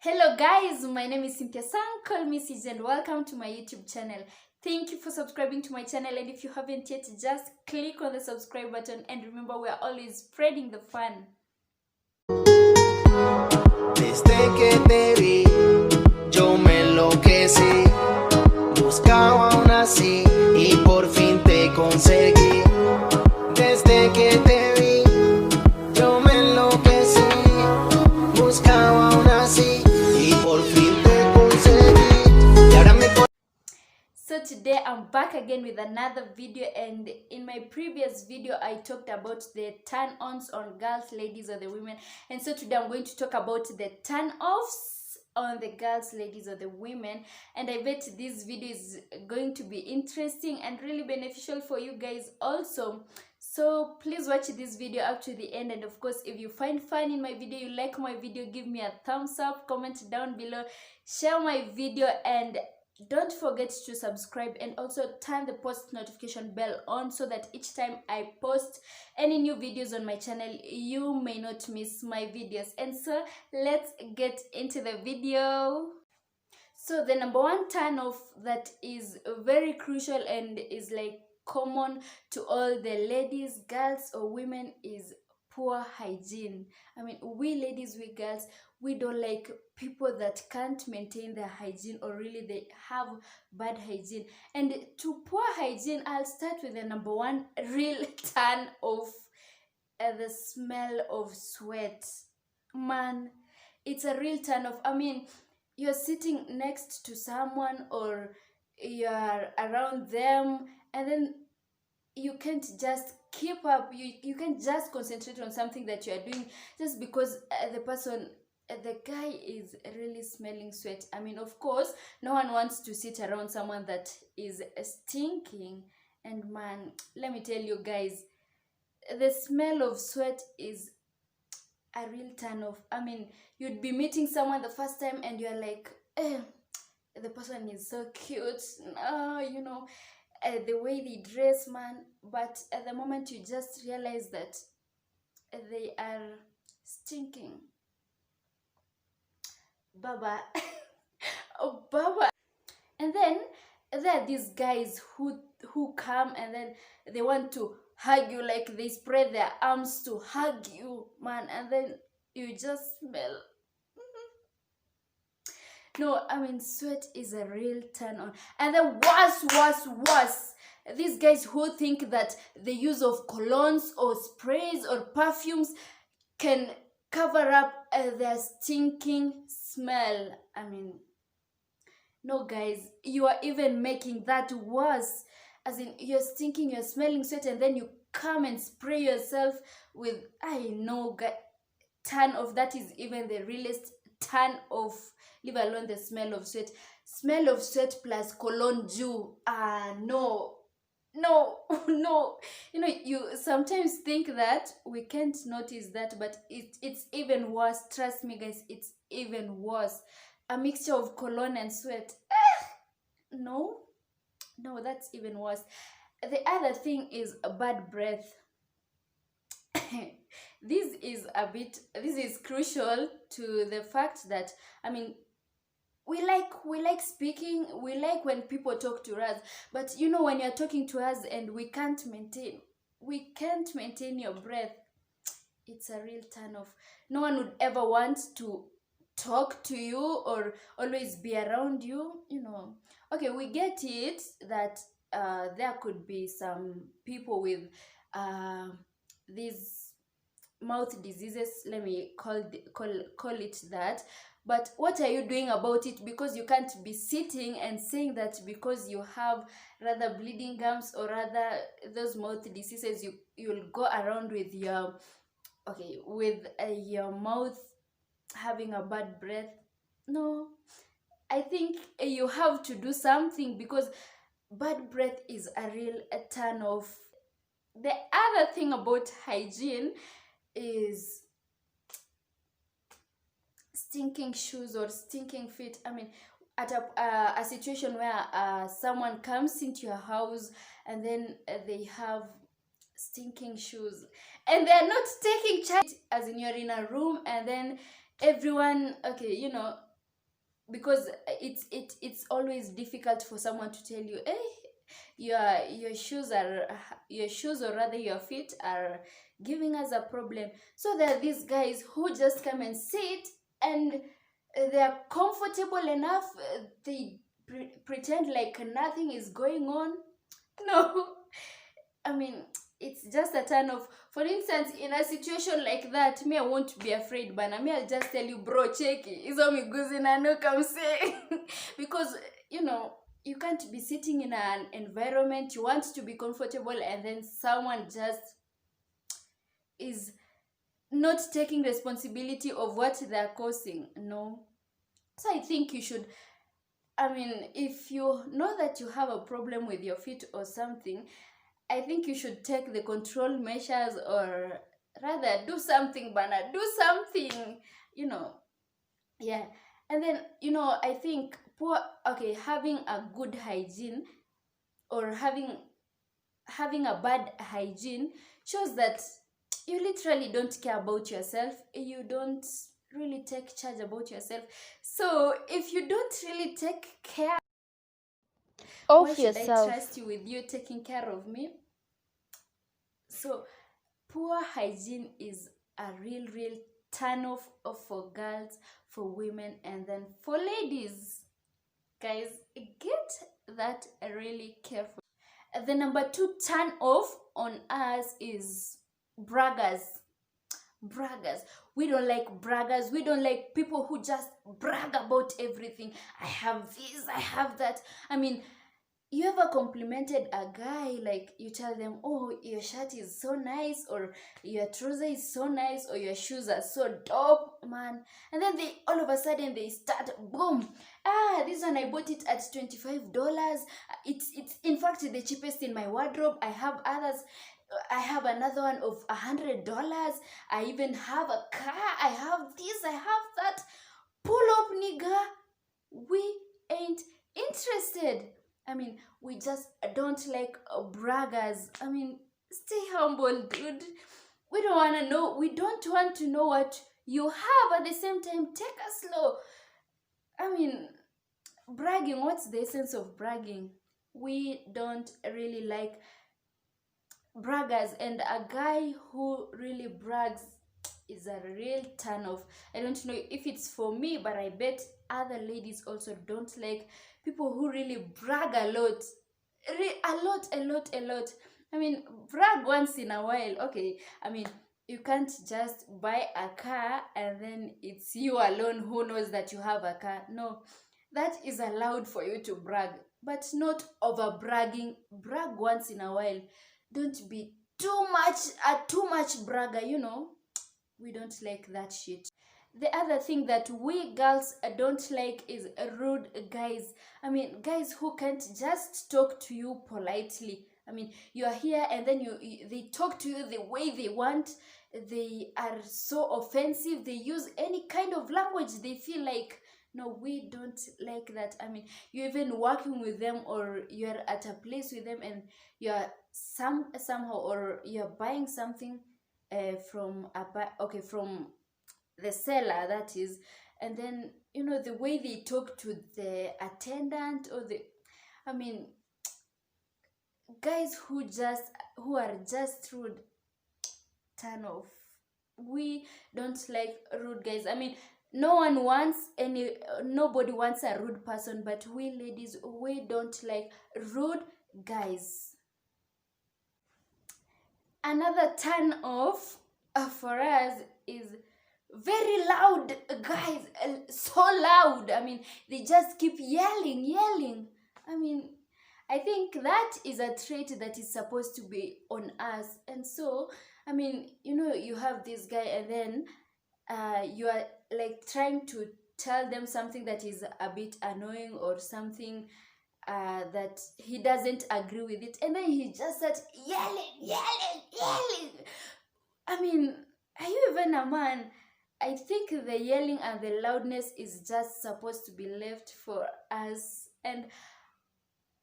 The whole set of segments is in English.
Hello guys, my name is Cynthia Sang, call me Sis, and welcome to my YouTube channel. Thank you for subscribing to my channel, and if you haven't yet, just click on the subscribe button, and remember, we are always spreading the fun. Desde que te vi, yo me enloquecí, buscaba una así y por fin te conseguí. Desde que te vi, yo me enloquecí, buscaba una así y por fin te conseguí. Y ahora me So today I'm back again with another video, and in my previous video I talked about the turn-ons on girls, ladies, or the women, and so today I'm going to talk about the turn-offs on the girls, ladies, or the women. And I bet this video is going to be interesting and really beneficial for you guys also. So please watch this video up to the end, and of course, if you find fun in my video, you like my video, give me a thumbs up, comment down below, share my video, and don't forget to subscribe, and also turn the post notification bell on so that each time I post any new videos on my channel, you may not miss my videos. And so let's get into the video. So the number one turn off that is very crucial and is like common to all the ladies, girls, or women is poor hygiene. I mean, we ladies, we girls, we don't like people that can't maintain their hygiene, or really they have bad hygiene. And to poor hygiene, I'll start with the number one real turn off, the smell of sweat. Man, it's a real turn off. I mean, you're sitting next to someone or you're around them, and then you can't just keep up, you can't just concentrate on something that you are doing just because the guy is really smelling sweat. I mean, of course, no one wants to sit around someone that is stinking. And man, let me tell you guys, the smell of sweat is a real turn off. I mean, you'd be meeting someone the first time and you're like, the person is so cute, the way they dress, man. But at the moment you just realize that they are stinking, baba. Oh, baba. And then there are these guys who come and then they want to hug you, like they spread their arms to hug you, man, and then you just smell. No, I mean, sweat is a real turn on. And then worse, these guys who think that the use of colognes or sprays or perfumes can cover up their stinking smell. I mean, no guys, you are even making that worse. As in, you're stinking, you're smelling sweat, and then you come and spray yourself with, I know, turn off. That is even the realest turn off, leave alone the smell of sweat. Smell of sweat plus cologne jus. No. You sometimes think that we can't notice that, but it's even worse. Trust me guys, it's even worse. A mixture of cologne and sweat. No, that's even worse. The other thing is a bad breath. This is crucial to the fact that, I mean, we like speaking, we like when people talk to us, but when you're talking to us and we can't maintain your breath, it's a real turn off. No one would ever want to talk to you or always be around you. Okay, we get it that there could be some people with these mouth diseases, let me call it that. But what are you doing about it? Because you can't be sitting and saying that because you have rather bleeding gums or rather those mouth diseases, you'll go around with your mouth having a bad breath. No, I think you have to do something, because bad breath is a real turn off. The other thing about hygiene is stinking shoes or stinking feet. I mean, at a situation where someone comes into your house and then they have stinking shoes and they're not taking charge, as in you're in a room and then everyone, because it's always difficult for someone to tell you, hey, your shoes or rather your feet are giving us a problem. So there are these guys who just come and sit, and they are comfortable enough. They pretend like nothing is going on. No, I mean, it's just a turn off. For instance, in a situation like that, me, I won't be afraid, but me, I'll just tell you, bro, check it. Izo miguzi na no come say. Because, you can't be sitting in an environment, you want to be comfortable, and then someone just is not taking responsibility of what they're causing. No. So I think you should, if you know that you have a problem with your feet or something, I think you should take the control measures, or rather do something, Bana. Do something, Yeah. And then, I think having a good hygiene, or having a bad hygiene, shows that you literally don't care about yourself. You don't really take charge about yourself. So if you don't really take care, why should I trust you with you taking care of me? So poor hygiene is a real turn off for girls, for women, and then for ladies. Guys, get that really careful. The number 2 turn off on us is braggers. Braggers. We don't like braggers. We don't like people who just brag about everything. I have this, I have that. You ever complimented a guy, like you tell them, oh, your shirt is so nice, or your trouser is so nice, or your shoes are so dope, man. And then they all of a sudden they start, boom, this one I bought it at $25. It's in fact the cheapest in my wardrobe. I have others. I have another one of $100. I even have a car. I have this, I have that. Pull up, nigga. We ain't interested. We just don't like braggers. Stay humble, dude. We don't want to know. We don't want to know what you have. At the same time, take it slow. Bragging, what's the essence of bragging? We don't really like braggers, and a guy who really brags is a real turn off. I don't know if it's for me, but I bet other ladies also don't like people who really brag a lot. A lot. Brag once in a while, okay. You can't just buy a car and then it's you alone who knows that you have a car. No, that is allowed for you to brag, but not over bragging. Brag once in a while. Don't be too much bragger, We don't like that shit. The other thing that we girls don't like is rude guys. Guys who can't just talk to you politely. You are here and then they talk to you the way they want. They are so offensive. They use any kind of language they feel like. No, we don't like that. You're even working with them, or you're at a place with them, and you're somehow, or you're buying something from the seller, that is, and then the way they talk to the attendant, or guys who are just rude, turn off. We don't like rude guys. Nobody wants a rude person, but we ladies, we don't like rude guys. Another turn off for us is very loud guys. So loud. They just keep yelling. I think that is a trait that is supposed to be on us. And so, you have this guy, and then you are like trying to tell them something that is a bit annoying, or something that he doesn't agree with it, and then he just starts yelling. Are you even a man? I think the yelling and the loudness is just supposed to be left for us, and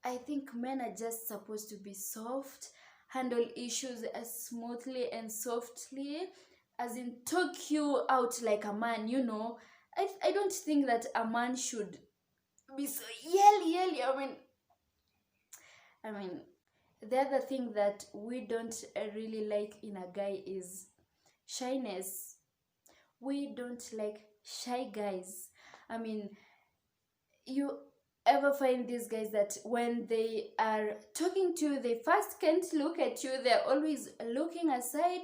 I think men are just supposed to be soft, handle issues as smoothly and softly, as in talk you out like a man, I don't think that a man should be so yelly. I mean, the other thing that we don't really like in a guy is shyness. We don't like shy guys. I mean, you ever find these guys that when they are talking to you, they first can't look at you, they're always looking aside.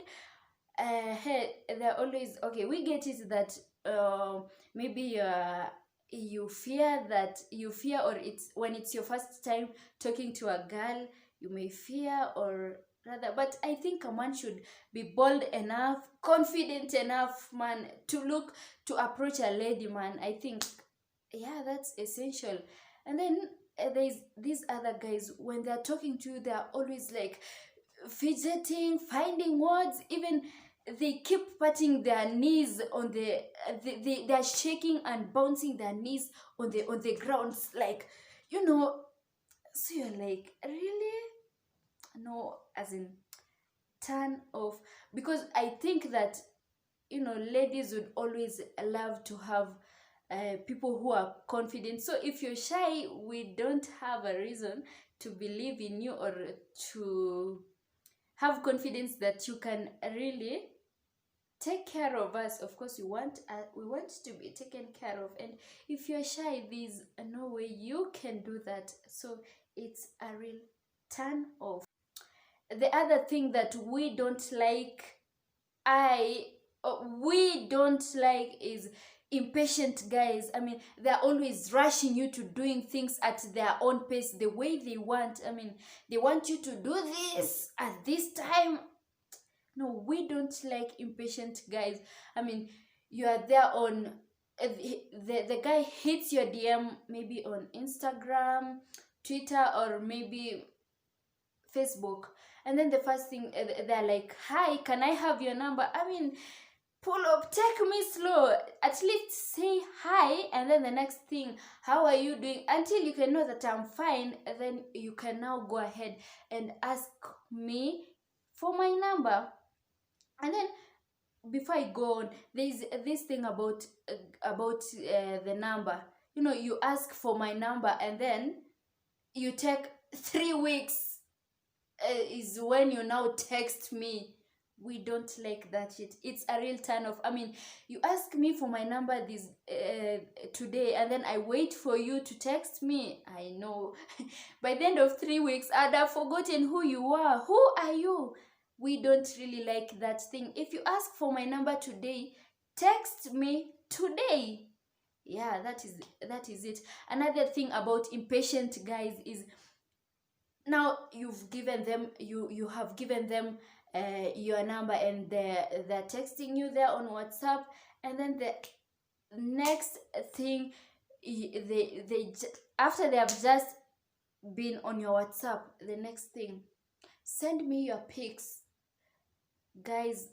Hey, they're always okay. We get it that maybe you fear or it's when it's your first time talking to a girl, you may fear or rather. But I think a man should be bold enough, confident enough, man, to approach a lady, man. I think, yeah, that's essential. And then there's these other guys, when they're talking to you, they're always like fidgeting, finding words, even they keep patting their knees on they're shaking and bouncing their knees on the grounds, like, so you're like, really? No, as in, turn off. Because I think that, ladies would always love to have people who are confident. So if you're shy, we don't have a reason to believe in you or to have confidence that you can really take care of us. Of course, we want to be taken care of, and if you're shy, there's no way you can do that. So it's a real turn off. The other thing that we don't like is impatient guys. I mean, they're always rushing you to doing things at their own pace, the way they want. I mean, they want you to do this at this time. No, we don't like impatient guys. I mean, you are there on the guy hits your DM maybe on Instagram, Twitter, or maybe Facebook, and then the first thing they're like, hi, can I have your number? I mean, pull up, take me slow, at least say hi, and then the next thing, how are you doing, until you can know that I'm fine, and then you can now go ahead and ask me for my number. And then before I go on, there's this thing about the number. You ask for my number, and then you take 3 weeks is when you now text me. We don't like that shit. It's a real turn off. I mean, you ask me for my number this today, and then I wait for you to text me. I know by the end of 3 weeks I'd have forgotten who you are. Who are you? We don't really like that thing. If you ask for my number today, text me today. Yeah, that is it. Another thing about impatient guys is, now you've given them you have given them your number, and they're texting you there on WhatsApp, and then the next thing, they after they have just been on your WhatsApp, the next thing, send me your pics. Guys,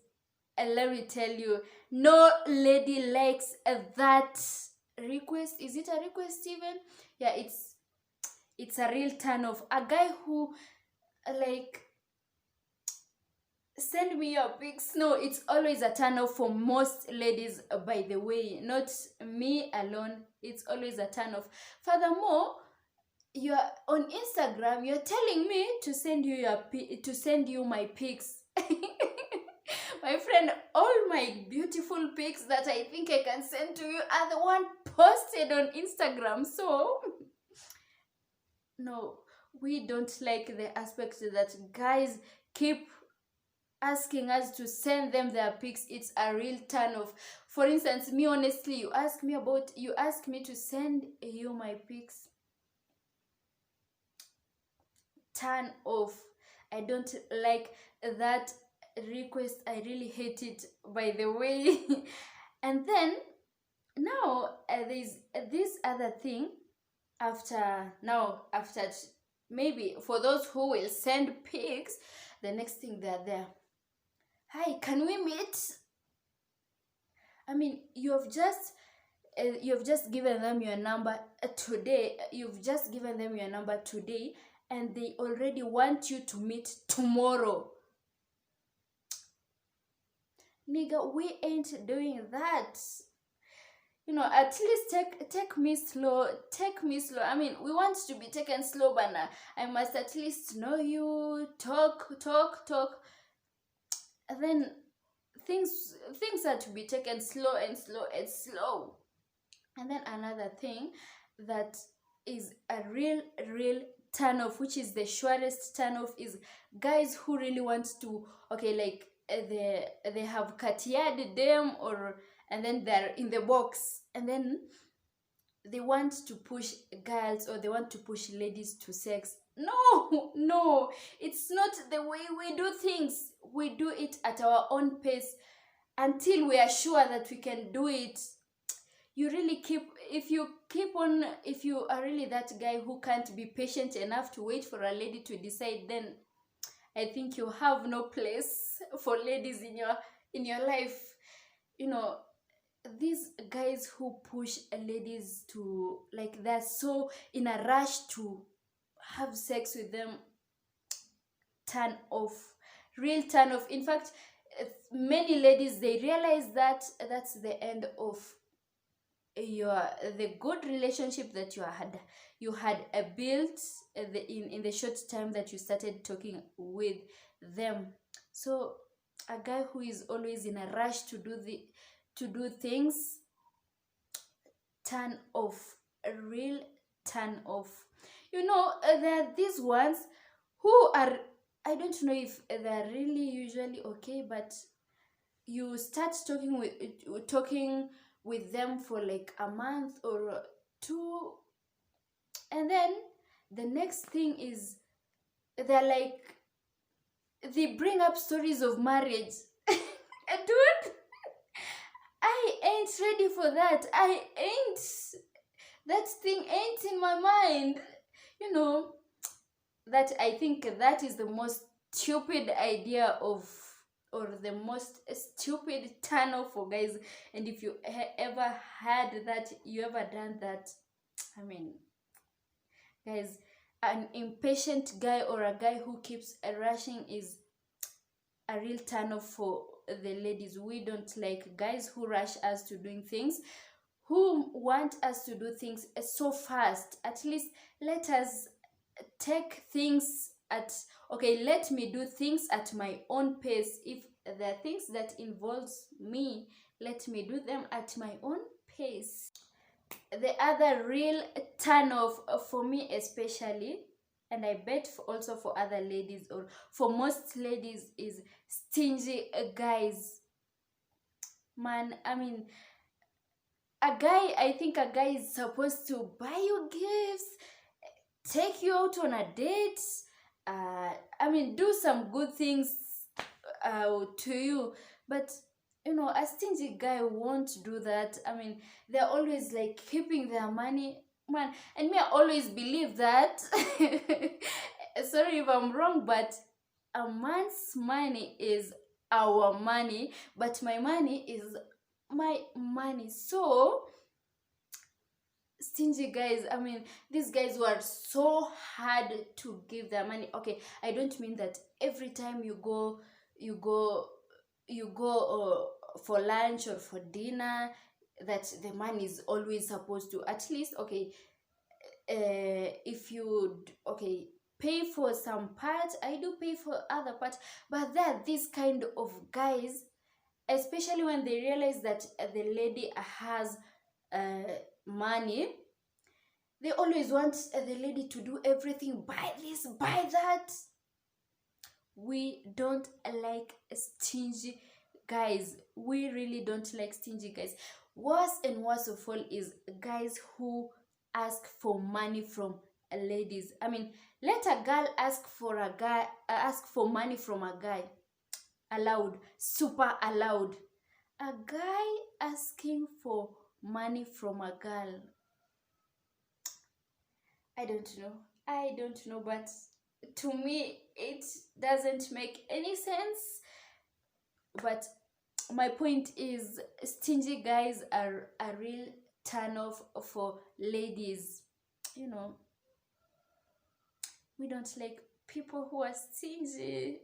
let me tell you, no lady likes that request. Is it a request even? Yeah, it's a real turn off. A guy who like, send me your pics. No, it's always a turn off for most ladies, by the way, not me alone. It's always a turn off. Furthermore, you're on Instagram, you're telling me to send you my pics. My friend, all my beautiful pics that I think I can send to you are the one posted on Instagram. So no, we don't like the aspect that guys keep asking us to send them their pics. It's a real turn off. For instance, me, honestly, you ask me to send you my pics, turn off. I don't like that request. I really hate it, by the way. And then now there's this other thing. After maybe for those who will send pics, the next thing, they're there, hi, can we meet? I mean, you've just given them your number today. And they already want you to meet tomorrow. Nigga, we ain't doing that. at least take me slow. Take me slow. I mean, we want to be taken slow, but I must at least know you. Talk. And then things are to be taken slow and slow and slow. And then another thing that is a real turn off, which is the surest turn off, is guys who really want to, okay, like they have catiered them, or and then they're in the box, and then they want to push girls, or they want to push ladies to sex. No, it's not the way we do things. We do it at our own pace until we are sure that we can do it. You really if you are really that guy who can't be patient enough to wait for a lady to decide, then I think you have no place for ladies in your life. These guys who push ladies to, like, they're so in a rush to have sex with them, turn off. Real turn off. In fact, many ladies, they realize that that's the end of the good relationship that you had built in the short time that you started talking with them. So a guy who is always in a rush to do things, turn off. A real turn off. There are these ones who are, I don't know if they're really usually okay, but you start talking with them for like a month or two, and then the next thing is they bring up stories of marriage. Dude, I ain't ready for that. That thing ain't in my mind. That I think that is the most stupid idea of, or the most stupid turn off for guys. And if you ever had that, you ever done that, I mean, guys, an impatient guy or a guy who keeps rushing is a real turn off for the ladies. We don't like guys who rush us to doing things, who want us to do things so fast. At least let us take things let me do things at my own pace. If there are things that involves me, let me do them at my own pace. The other real turn off for me especially, and I bet also for other ladies, or for most ladies, is stingy guys. Man, I mean, I think a guy is supposed to buy you gifts, take you out on a date, do some good things to you. But a stingy guy won't do that. They're always like keeping their money, man. And me, I always believe that sorry if I'm wrong, but a man's money is our money, but my money is my money. So stingy guys, these guys who are so hard to give their money. Okay, I don't mean that every time you go for lunch or for dinner, that the money is always supposed to, at least, okay, if you pay for some part, I do pay for other part. But there are these kind of guys, especially when they realize that the lady has money, they always want the lady to do everything. Buy this, buy that. We don't like stingy guys. We really don't like stingy guys. Worse and worse of all is guys who ask for money from ladies. Let a girl ask for money from a guy. Allowed, super allowed. A guy asking for money from a girl, I don't know, but to me it doesn't make any sense. But my point is, stingy guys are a real turn off for ladies. We don't like people who are stingy.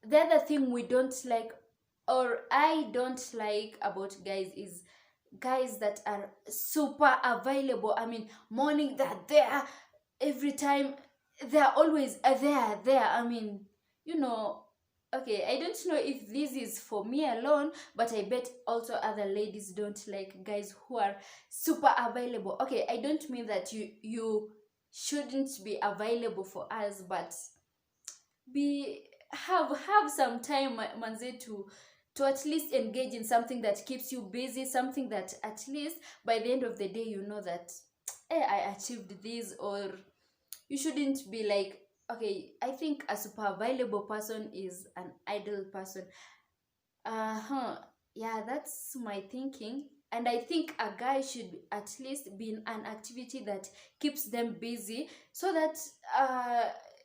The other thing we don't like, or I don't like about guys, is guys that are super available. I mean, morning they're there, every time they're always there. I mean, okay, I don't know if this is for me alone, but I bet also other ladies don't like guys who are super available. Okay, I don't mean that you shouldn't be available for us, but be have some time, manze, to at least engage in something that keeps you busy, something that at least by the end of the day you know that I achieved this. Or you shouldn't be like, okay, I think a super available person is an idle person. Yeah, that's my thinking. And I think a guy should at least be in an activity that keeps them busy, so that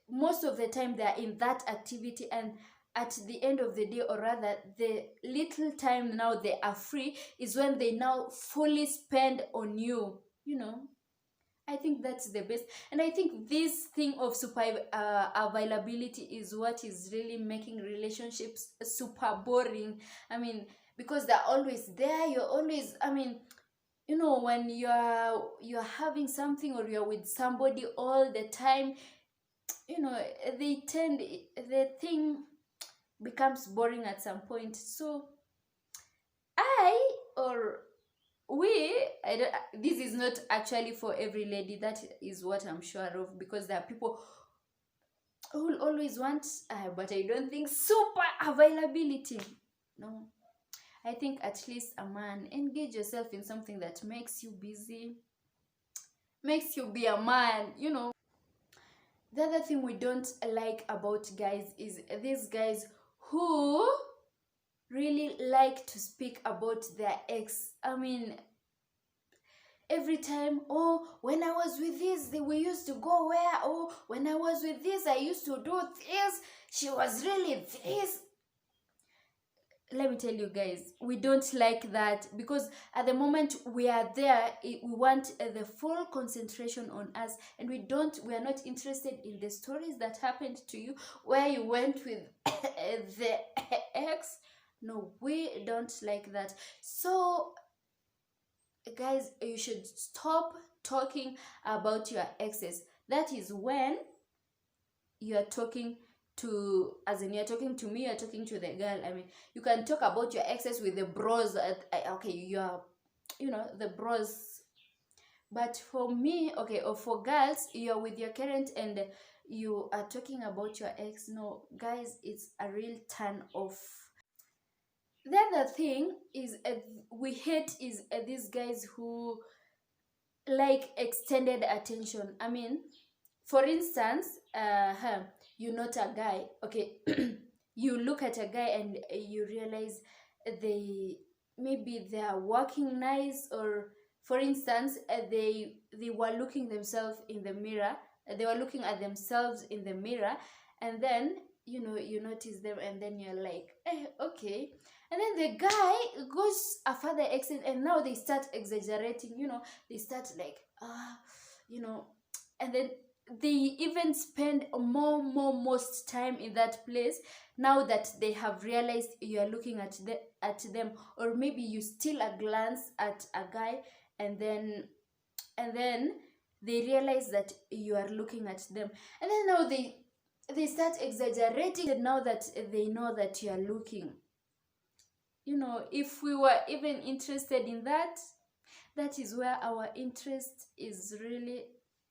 most of the time they're in that activity, and at the end of the day, or rather the little time now they are free, is when they now fully spend on you. I think that's the best. And I think this thing of super availability is what is really making relationships super boring. I mean, because they're always there, you're always, I mean, when you're having something, or you're with somebody all the time, the thing becomes boring at some point. So I or we I don't, this is not actually for every lady, that is what I'm sure of, because there are people who will always want, but I don't think super availability. No, I think at least a man, engage yourself in something that makes you busy, makes you be a man. The other thing we don't like about guys is these guys who really like to speak about their ex. I mean, every time, oh, when I was with this, we used to go where, oh, when I was with this, I used to do this, she was really this. Let me tell you guys, we don't like that, because at the moment we are there, we want the full concentration on us, and we are not interested in the stories that happened to you, where you went with the ex. No, we don't like that. So guys, you should stop talking about your exes. That is when you are talking to, as in, you're talking to me, you're talking to the girl. I mean, you can talk about your exes with the bros. Okay, you're, the bros. But for me, okay, or for girls, you're with your current and you are talking about your ex. No, guys, it's a real turn off. The other thing is, we hate is these guys who like extended attention. I mean, for instance, you're not a guy, okay. You look at a guy and you realize maybe they are working nice, or for instance, they were looking themselves in the mirror, they were looking at themselves in the mirror, and then you notice them, and then you're like, okay. And then the guy goes a further extent, and now they start exaggerating, they start like, and then they even spend most time in that place, now that they have realized you are looking at them. Or maybe you steal a glance at a guy, and then they realize that you are looking at them, and then now they start exaggerating, now that they know that you are looking. If we were even interested in that, that is where our interest is really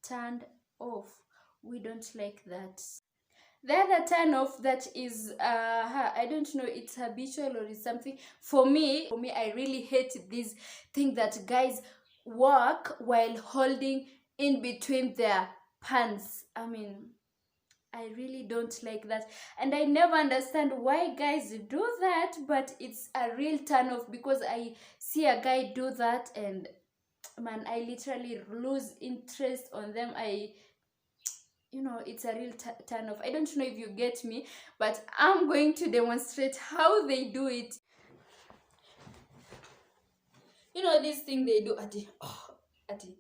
turned off. We don't like that. The other turn off that is, I don't know, it's habitual or it's something. For me, I really hate this thing that guys walk while holding in between their pants. I mean, I really don't like that, and I never understand why guys do that, but it's a real turn off, because I see a guy do that, and man, I literally lose interest on them. It's a real turn off. I don't know if you get me, but I'm going to demonstrate how they do it. This thing they do, ati, oh, ati,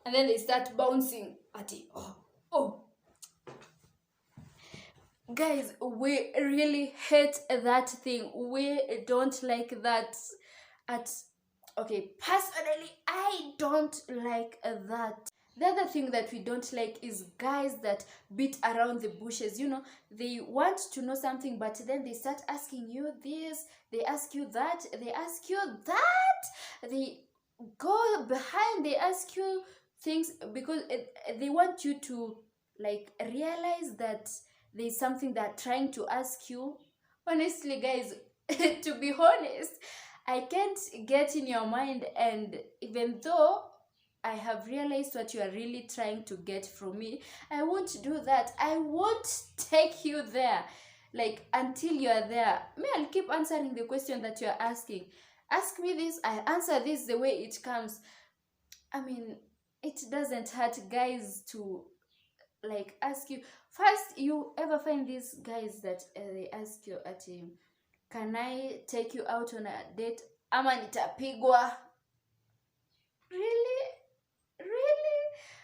and then they start bouncing, ati, oh. Guys, we really hate that thing. We don't like that Okay, personally, I don't like that. The other thing that we don't like is guys that beat around the bushes. You know, they want to know something, but then they start asking you this, they ask you that, they ask you that, they go behind, they ask you things because they want you to like realize that there's something they're trying to ask you. Honestly, guys, to be honest, I can't get in your mind, and even though I have realized what you are really trying to get from me, I won't do that. I won't take you there. Like until you are there. Me, I'll keep answering the question that you are asking. Ask me this, I answer this the way it comes. I mean, it doesn't hurt guys to like ask you. First, you ever find these guys that they ask you at can I take you out on a date? Ama nitapigwa. Really?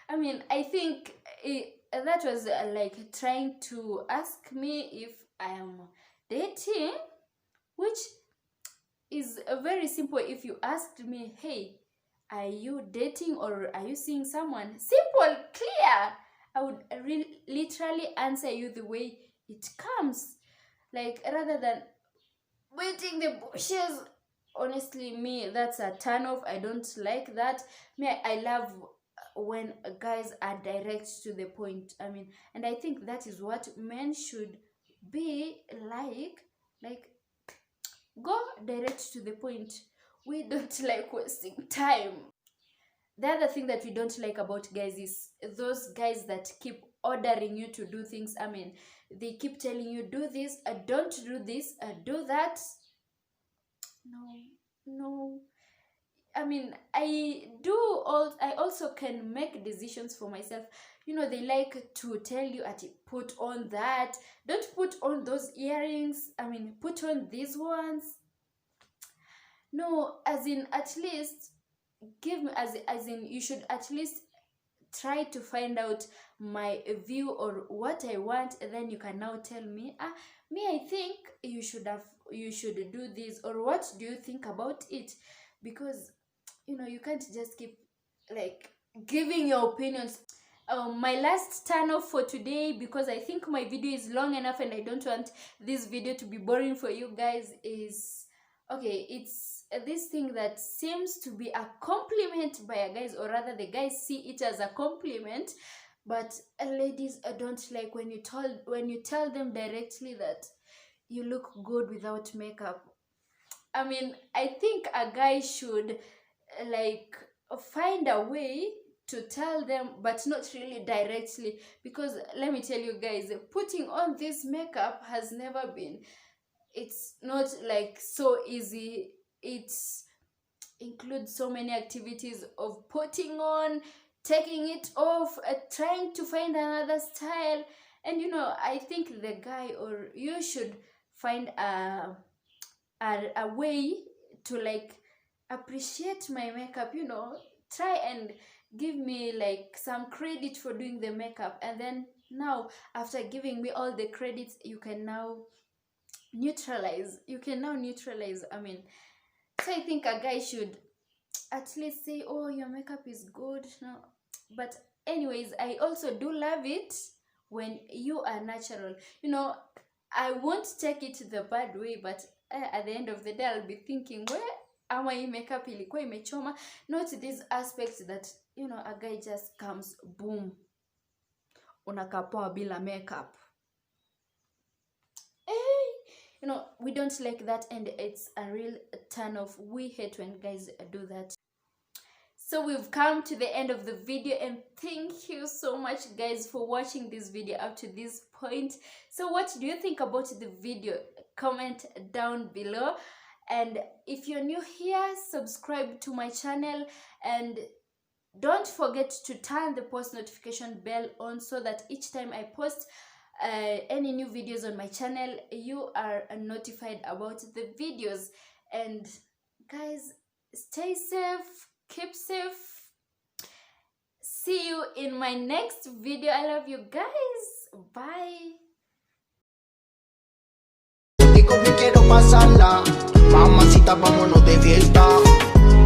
I mean, I think that was like trying to ask me if I am dating, which is very simple. If you asked me, hey, are you dating or are you seeing someone? Simple, clear. I would literally answer you the way it comes. Like, rather than waiting the bushes. Honestly, me, that's a turn off. I don't like that. Me, I love when guys are direct to the point. I mean, and I think that is what men should be like. Like, go direct to the point. We don't like wasting time. The other thing that we don't like about guys is those guys that keep ordering you to do things. I mean, they keep telling you, do this, don't do this, do that. No. I mean, I also can make decisions for myself. You know, they like to tell you, put on that, don't put on those earrings, I mean, put on these ones. No, as in, at least give me, as in, you should at least try to find out my view or what I want, and then you can now tell me, I think you should do this, or what do you think about it? Because you know, you can't just keep like giving your opinions. My last turn off for today, because I think my video is long enough and I don't want this video to be boring for you guys, is okay, it's this thing that seems to be a compliment by a guys, or rather the guys see it as a compliment, but ladies don't like when you tell them directly that you look good without makeup. I mean, I think a guy should like find a way to tell them, but not really directly, because let me tell you guys, putting on this makeup has never been, it's not like so easy. It includes so many activities of putting on, taking it off, trying to find another style. And you know, I think the guy, or you should find a way to like appreciate my makeup, you know, try and give me like some credit for doing the makeup, and then now after giving me all the credits, you can now neutralize. I mean, so I think a guy should at least say, oh, your makeup is good. No, but anyways, I also do love it when you are natural. You know, I won't take it the bad way, but at the end of the day, I'll be thinking, where ama hii makeup ilikuwa imechoma. Not these aspects that, you know, a guy just comes, boom, unakapoa bila makeup. You know, we don't like that, and it's a real turn off. We hate when guys do that. So we've come to the end of the video, and thank you so much guys for watching this video up to this point. So what do you think about the video? Comment down below, and if you're new here, subscribe to my channel, and don't forget to turn the post notification bell on, so that each time I post any new videos on my channel, you are notified about the videos. And guys, stay safe, keep safe. See you in my next video. I love you guys. Bye. Quiero pasarla, mamacita, vámonos de fiesta.